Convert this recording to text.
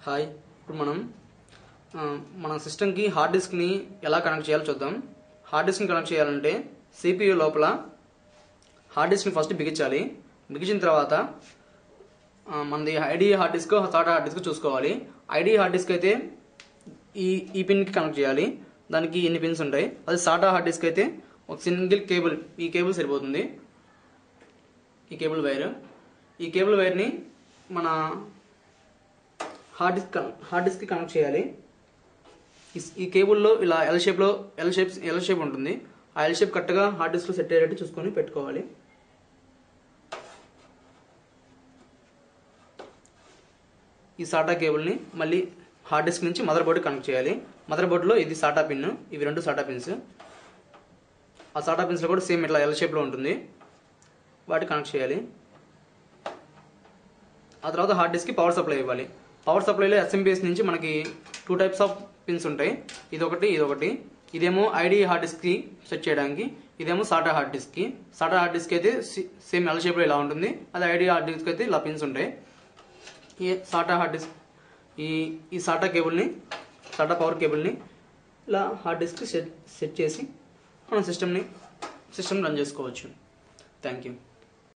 Hi ఇప్పుడు మన సిస్టమ్కి హార్డ్ డిస్క్ని ఎలా కనెక్ట్ చేయాలో చూద్దాం. హార్డ్ డిస్క్ని కనెక్ట్ చేయాలంటే CPU లోపల హార్డ్ డిస్క్ని ఫస్ట్ బిగించాలి. బిగించిన తర్వాత మనది ID hard disk SATA hard disc చూసుకోవాలి. ఐడి హార్డ్ డిస్క్ అయితే ఈ పిన్కి కనెక్ట్ చేయాలి. దానికి ఎన్ని పిన్స్ ఉంటాయి. అది సాటా హార్డ్ డిస్క్ అయితే ఒక సింగిల్ కేబుల్, ఈ కేబుల్ సరిపోతుంది. ఈ కేబుల్ వైర్ని మన హార్డ్ డిస్క్కి కనెక్ట్ చేయాలి. ఈ కేబుల్లో ఇలా ఎల్ షేప్ ఉంటుంది. ఆ ఎల్ షేప్ కరెక్ట్గా హార్డ్ డిస్క్లో సెట్ అయ్యేటట్టు చూసుకొని పెట్టుకోవాలి. ఈ సాటా కేబుల్ని మళ్ళీ హార్డ్ డిస్క్ నుంచి మదర్ బోర్డ్కి కనెక్ట్ చేయాలి. మదర్ బోర్డ్లో ఇది సాటా పిన్, ఇవి రెండు సాటా పిన్స్. ఆ సాటా పిన్స్లో కూడా సేమ్ ఇట్లా ఎల్ షేప్లో ఉంటుంది. వాటికి కనెక్ట్ చేయాలి. ఆ తర్వాత హార్డ్ డిస్క్కి పవర్ సప్లై ఇవ్వాలి. పవర్ సప్లైలో SMPS నుంచి మనకి 2 టైప్స్ ఆఫ్ పిన్స్ ఉంటాయి. ఇదొకటి. ఇదేమో ఐడి హార్డ్ డిస్క్కి సెట్ చేయడానికి, ఇదేమో సాటా హార్డ్ డిస్క్కి. సాటా హార్డ్ డిస్క్ అయితే సేమ్ ఎల్ షేప్లో ఇలా ఉంటుంది. అది ఐడి హార్డ్ డిస్క్ అయితే ఇలా పిన్స్ ఉంటాయి. ఈ సాటా హార్డ్ డిస్క్ ఈ సాటా పవర్ కేబుల్ని ఇలా హార్డ్ డిస్క్కి సెట్ చేసి మన సిస్టమ్ రన్ చేసుకోవచ్చు. Thank you.